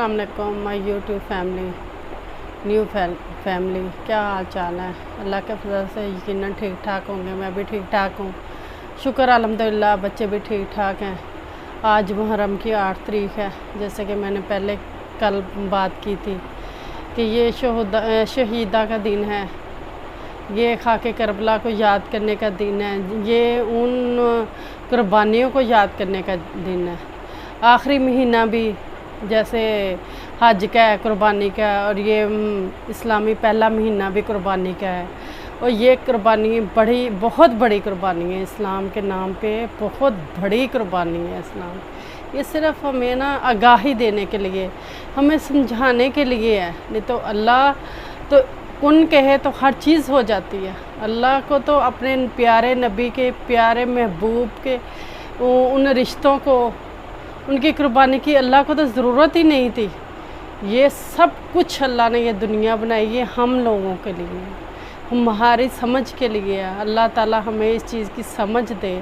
अस्सलाम वालेकुम my YouTube family new family, क्या हाल चाल है। अल्लाह के फजल से यकीनन ठीक ठाक होंगे। मैं भी ठीक ठाक हूँ, शुक्र अल्हम्दुलिल्लाह। बच्चे भी ठीक ठाक हैं। आज मुहर्रम की 8 तारीख है। जैसे कि मैंने पहले कल बात की थी कि ये शहीदा का दिन है, ये खाके करबला को याद करने का दिन है, ये उन कुर्बानियों को याद करने का दिन है। आखिरी महीना भी जैसे हज का है, कुर्बानी का है, और ये इस्लामी पहला महीना भी कुर्बानी का है। और ये कुर्बानी बहुत बड़ी कुर्बानी है इस्लाम के नाम पे, बहुत बड़ी कुर्बानी है इस्लाम। ये सिर्फ हमें ना आगाही देने के लिए, हमें समझाने के लिए है। नहीं तो अल्लाह तो कौन कहे तो हर चीज़ हो जाती है। अल्लाह को तो अपने प्यारे नबी के, प्यारे महबूब के उन रिश्तों को, उनकी कुर्बानी की अल्लाह को तो ज़रूरत ही नहीं थी। ये सब कुछ अल्लाह ने ये दुनिया बनाई है हम लोगों के लिए, हमारी समझ के लिए है। अल्लाह ताला हमें इस चीज़ की समझ दे,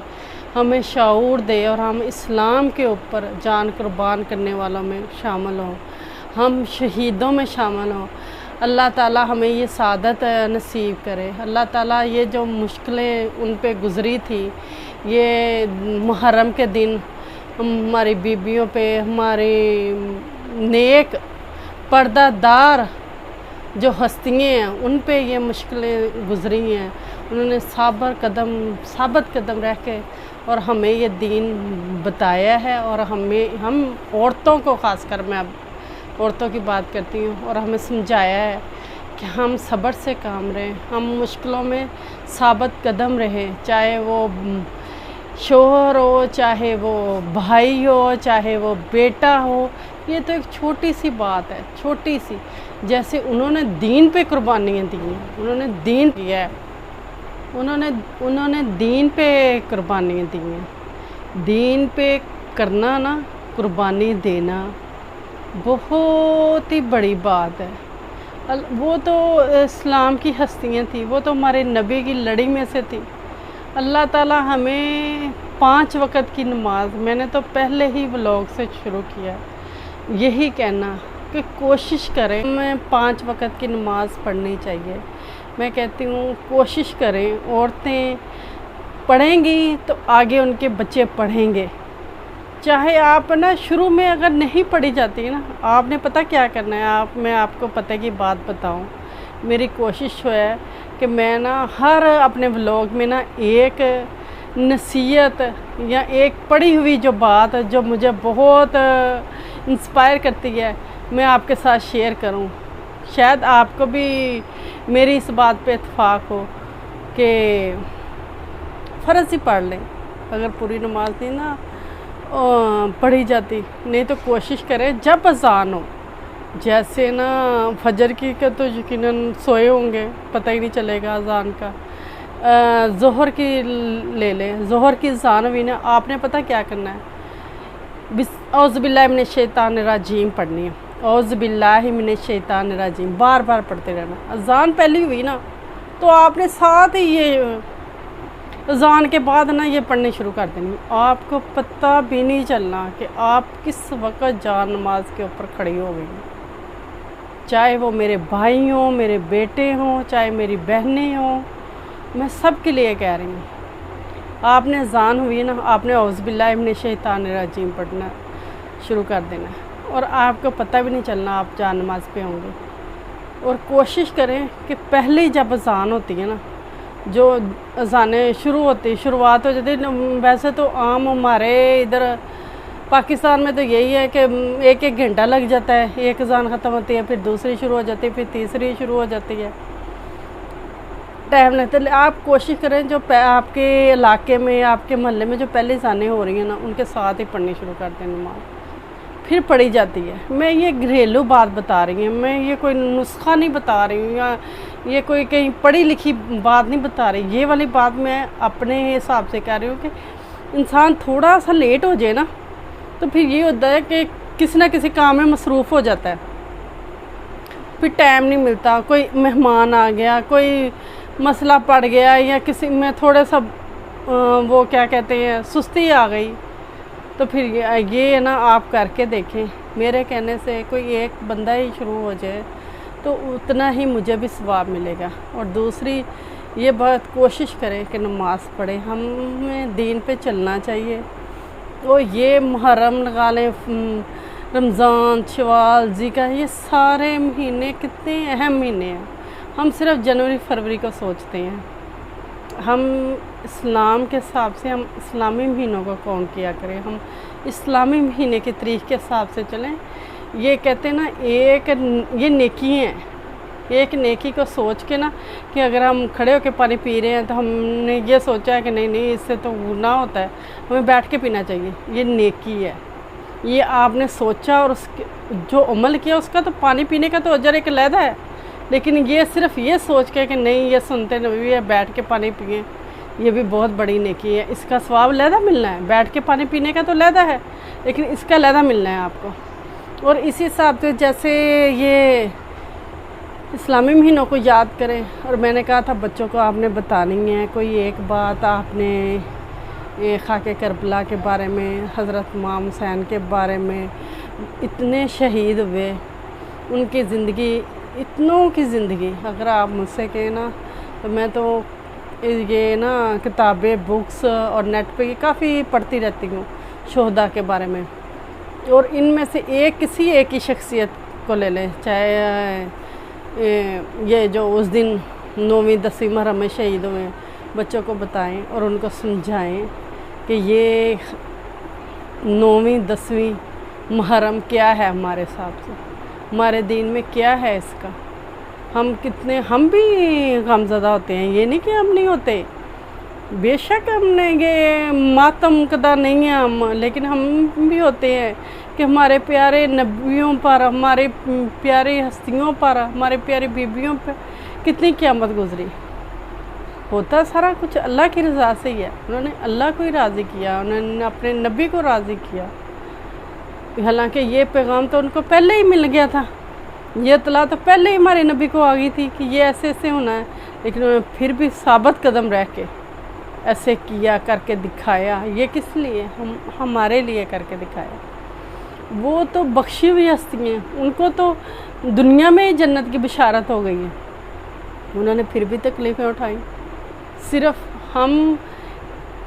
हमें शऊर दे, और हम इस्लाम के ऊपर जान कुर्बान करने वालों में शामिल हों, हम शहीदों में शामिल हों। अल्लाह ताला हमें ये सादत नसीब करे। अल्लाह ताला ये जो मुश्किलें उन पे गुज़री थी, ये मुहर्रम के दिन हमारी बीबियों पे, हमारी नेक पर्दादार जो हस्तियाँ हैं उन पे ये मुश्किलें गुज़री हैं। उन्होंने साबित कदम रह के और हमें ये दीन बताया है। और हम औरतों को, ख़ासकर मैं अब औरतों की बात करती हूँ, और हमें समझाया है कि हम सब्र से काम रहें, हम मुश्किलों में साबित कदम रहें, चाहे वो शोहर हो, चाहे वो भाई हो, चाहे वो बेटा हो। ये तो एक छोटी सी बात है, छोटी सी। जैसे उन्होंने दीन पे कुर्बानियाँ दी हैं, उन्होंने दीन किया है, उन्होंने दीन पे कुर्बानियाँ दी हैं। दीन पे करना ना, कुर्बानी देना बहुत ही बड़ी बात है। वो तो इस्लाम की हस्तियाँ थी, वो तो हमारे नबी की लड़ी में से थी। अल्लाह ताला हमें 5 वक़्त की नमाज, मैंने तो पहले ही व्लॉग से शुरू किया यही कहना कि कोशिश करें, हमें 5 वक़्त की नमाज़ पढ़नी चाहिए। मैं कहती हूँ कोशिश करें। औरतें पढ़ेंगी तो आगे उनके बच्चे पढ़ेंगे। चाहे आप ना शुरू में अगर नहीं पढ़ी जाती है ना, आपने पता क्या करना है। मैं आपको पता की बात बताऊँ, मेरी कोशिश है कि मैं ना हर अपने व्लॉग में ना एक नसीहत या एक पढ़ी हुई जो बात जो मुझे बहुत इंस्पायर करती है, मैं आपके साथ शेयर करूं। शायद आपको भी मेरी इस बात पे इत्फाक हो कि फ़र्ज़ ही पढ़ लें। अगर पूरी नमाज नहीं ना पढ़ी जाती, नहीं तो कोशिश करें जब अज़ान हो। जैसे ना फजर की का तो यकीनन सोए होंगे, पता ही नहीं चलेगा अज़ान का। ज़ोहर की ले लें, ज़ोहर की अज़ान हुई ना, आपने पता क्या करना है, औज़ु बिल्लाहि मिनश शैतानिर रजीम पढ़नी है। औज़ु बिल्लाहि मिनश शैतानिर रजीम बार बार पढ़ते रहना। अज़ान पहली हुई ना तो आपने साथ ही ये अज़ान के बाद ना ये पढ़नी शुरू कर देनी। आपको पता भी नहीं चलना कि आप किस वक़्त जान नमाज के ऊपर खड़ी हो गई। चाहे वो मेरे भाई हों, मेरे बेटे हों, चाहे मेरी बहनें हों, मैं सब के लिए कह रही हूँ। आपने अज़ान हुई ना, आपने औज़ु बिल्लाहि मिनश शैतानिर रजीम पढ़ना शुरू कर देना, और आपको पता भी नहीं चलना आप जान नमाज पे होंगे। और कोशिश करें कि पहले जब अज़ान होती है ना, जो अज़ानें शुरुआत हो जाती है। वैसे तो आम हमारे इधर पाकिस्तान में तो यही है कि 1-1 घंटा लग जाता है। एक अज़ान ख़त्म होती है, फिर दूसरी शुरू हो जाती है, फिर तीसरी शुरू हो जाती है, टाइम लगता है। आप कोशिश करें जो आपके इलाके में, आपके मोहल्ले में जो पहले अज़ानें हो रही हैं ना, उनके साथ ही पढ़नी शुरू कर दें नमाज़, फिर पढ़ी जाती है। मैं ये घरेलू बात बता रही हूँ, मैं ये कोई नुस्खा नहीं बता रही हूँ, या ये कोई कहीं पढ़ी लिखी बात नहीं बता रही। ये वाली बात मैं अपने हिसाब से कह रही हूँ कि इंसान थोड़ा सा लेट हो जाए ना, तो फिर ये होता है कि किसी ना किसी काम में मसरूफ़ हो जाता है, फिर टाइम नहीं मिलता। कोई मेहमान आ गया, कोई मसला पड़ गया, या किसी में थोड़ा सा वो क्या कहते हैं सुस्ती आ गई, तो फिर ये ना आप करके देखें میرے کہنے سے کوئی ایک بندہ ہی شروع ہو جائے تو اتنا ہی مجھے بھی ثواب ملے گا۔ اور دوسری یہ بات کوشش کریں کہ نماز پڑھیں، ہمیں دین پہ چلنا چاہیے۔ اور یہ محرم لگا لیں، رمضان، شوال، ذیقعدہ، یہ سارے مہینے کتنے اہم مہینے ہیں۔ ہم صرف جنوری فروری کو سوچتے ہیں، ہم اسلام کے حساب سے ہم اسلامی مہینوں کو کاؤنٹ کیا کریں، ہم اسلامی مہینے کی تاریخ کے حساب سے چلیں۔ یہ کہتے ہیں نا یہ نیکی ہیں، ایک نیکی کو سوچ کے نا کہ اگر ہم کھڑے ہو کے پانی پی رہے ہیں تو ہم نے یہ سوچا ہے کہ نہیں اس سے تو گناہ ہوتا ہے، ہمیں بیٹھ کے پینا چاہیے، یہ نیکی ہے۔ یہ آپ نے سوچا اور اس کے جو عمل کیا اس کا تو پانی پینے کا تو اجر ایک علیحدہ ہے، لیکن یہ صرف یہ سوچ کے کہ نہیں یہ سنتے نبی ہے بیٹھ کے پانی پئیں، یہ بھی بہت بڑی نیکی ہے۔ اس کا ثواب علیحدہ ملنا ہے، بیٹھ کے پانی پینے کا تو علیحدہ ہے لیکن اس کا علیحدہ ملنا ہے آپ کو۔ اور اسی حساب سے جیسے یہ اسلامی مہینوں کو یاد کریں، اور میں نے کہا تھا بچوں کو آپ نے بتانی ہے کوئی ایک بات، آپ نے خاک کربلا کے بارے میں، حضرت امام حسین کے بارے میں، اتنے شہید ہوئے، ان کی زندگی، اتنوں کی زندگی، اگر آپ مجھ سے کہیں نا تو میں تو یہ نا کتابیں، بکس اور نیٹ پہ کافی پڑھتی رہتی ہوں شہداء کے بارے میں۔ اور ان میں سے کسی ایک کی شخصیت کو لے لیں، چاہے یہ جو اس دن 9ویں 10ویں محرم میں شہید ہوئے، بچوں کو بتائیں اور ان کو سمجھائیں کہ یہ 9ویں 10ویں محرم کیا ہے ہمارے حساب سے، ہمارے دین میں کیا ہے اس کا۔ ہم بھی غمزدہ ہوتے ہیں، یہ نہیں کہ ہم نہیں ہوتے، بے شک ہم نے یہ ماتم کدا نہیں ہے ہم، لیکن ہم بھی ہوتے ہیں کہ ہمارے پیارے نبیوں پر، ہمارے پیاری ہستیوں پر، ہمارے پیاری بیبیوں پر کتنی قیامت گزری۔ ہوتا سارا کچھ اللہ کی رضا سے ہی ہے، انہوں نے اللہ کو ہی راضی کیا، انہوں نے اپنے نبی کو راضی کیا، حالانکہ یہ پیغام تو ان کو پہلے ہی مل گیا تھا، یہ اطلاع تو پہلے ہی ہمارے نبی کو آ گئی تھی کہ یہ ایسے ایسے ہونا ہے، لیکن انہوں نے پھر بھی ثابت قدم رہ کے ایسے کیا، کر کے دکھایا۔ یہ کس لیے؟ ہمارے لیے کر کے دکھایا۔ وہ تو بخشی ہوئی ہستی ہیں، ان کو تو دنیا میں ہی جنت کی بشارت ہو گئی ہے، انہوں نے پھر بھی تکلیفیں اٹھائیں۔ صرف ہم،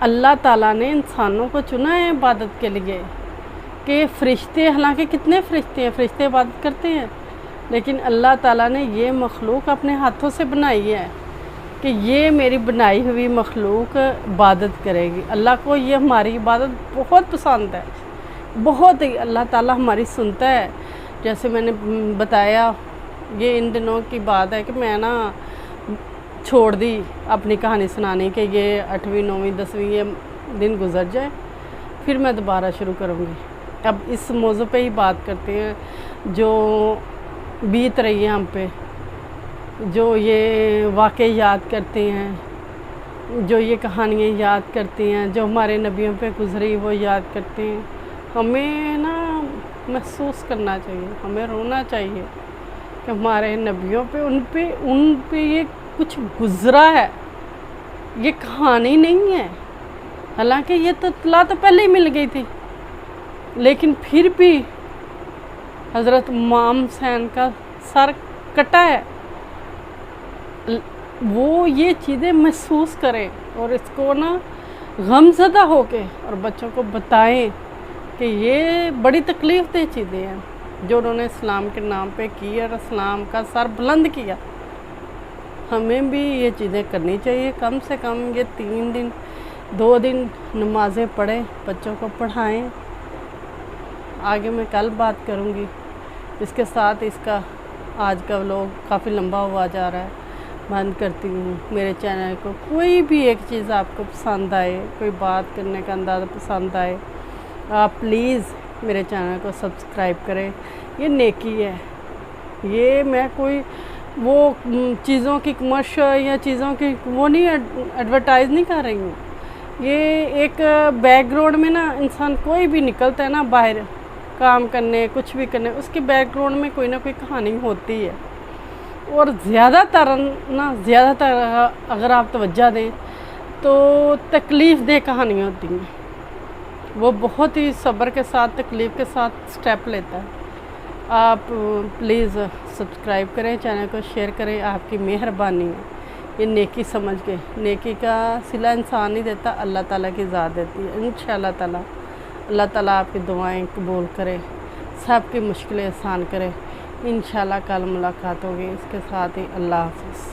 اللہ تعالیٰ نے انسانوں کو چنا ہے عبادت کے لیے، کہ فرشتے، حالانکہ کتنے فرشتے ہیں، فرشتے عبادت کرتے ہیں، لیکن اللہ تعالیٰ نے یہ مخلوق اپنے ہاتھوں سے بنائی ہے کہ یہ میری بنائی ہوئی مخلوق عبادت کرے گی۔ اللہ کو یہ ہماری عبادت بہت پسند ہے، بہت ہی۔ اللہ تعالیٰ ہماری سنتا ہے۔ جیسے میں نے بتایا، یہ ان دنوں کی بات ہے کہ میں نا چھوڑ دی اپنی کہانی سنانی کہ یہ 8ویں 9ویں 10ویں یہ دن گزر جائے، پھر میں دوبارہ شروع کروں گی۔ اب اس موضوع پہ ہی بات کرتے ہیں جو بیت رہی ہے ہم پہ، جو یہ واقعے یاد کرتے ہیں، جو یہ کہانیاں یاد کرتے ہیں، جو ہمارے نبیوں پہ گزری وہ یاد کرتے ہیں۔ ہمیں نا محسوس کرنا چاہیے، ہمیں رونا چاہیے کہ ہمارے نبیوں پہ، ان پہ یہ کچھ گزرا ہے، یہ کہانی نہیں ہے۔ حالانکہ یہ تو اطلاع تو پہلے ہی مل گئی تھی، لیکن پھر بھی حضرت امام حسین کا سر کٹا ہے، وہ یہ چیزیں محسوس کریں اور اس کو نا غم زدہ ہو کے اور بچوں کو بتائیں کہ یہ بڑی تکلیف دہ چیزیں ہیں جو انہوں نے اسلام کے نام پہ کی اور اسلام کا سر بلند کیا۔ ہمیں بھی یہ چیزیں کرنی چاہیے، کم سے کم یہ 3 دن 2 دن نمازیں پڑھیں، بچوں کو پڑھائیں۔ آگے میں کل بات کروں گی۔ اس کے ساتھ اس کا آج کا ولاگ کافی لمبا ہوا جا رہا ہے، بند کرتی ہوں۔ میرے چینل کو کوئی بھی ایک چیز آپ کو پسند آئے، کوئی بات کرنے کا انداز پسند آئے، آپ پلیز میرے چینل کو سبسکرائب کریں۔ یہ نیکی ہے، یہ میں کوئی وہ چیزوں کی کمرشل یا چیزوں کی وہ نہیں ایڈورٹائز نہیں کر رہی ہوں۔ یہ ایک بیک گراؤنڈ میں نا انسان کوئی بھی نکلتا ہے نا باہر کام کرنے، کچھ بھی کرنے، اس کے بیک گراؤنڈ میں کوئی نہ کوئی کہانی ہوتی ہے، اور زیادہ تر اگر آپ توجہ دیں تو تکلیف دہ کہانیاں ہوتی ہیں۔ वो बहुत ही सब्र के साथ, तकलीफ़ के साथ स्टेप लेता है। आप प्लीज़ सब्सक्राइब करें, चैनल को शेयर करें, आपकी मेहरबानी है। ये नेकी समझ के, नेकी का सिला इंसान नहीं देता, अल्लाह ताला की ज़ात देती है। इंशाअल्लाह ताला अल्लाह ताला आपकी दुआएं कबूल करे, सबकी मुश्किलें आसान करे। इंशाअल्लाह कल मुलाकात होगी। इसके साथ ही अल्लाह हाफ़िज़।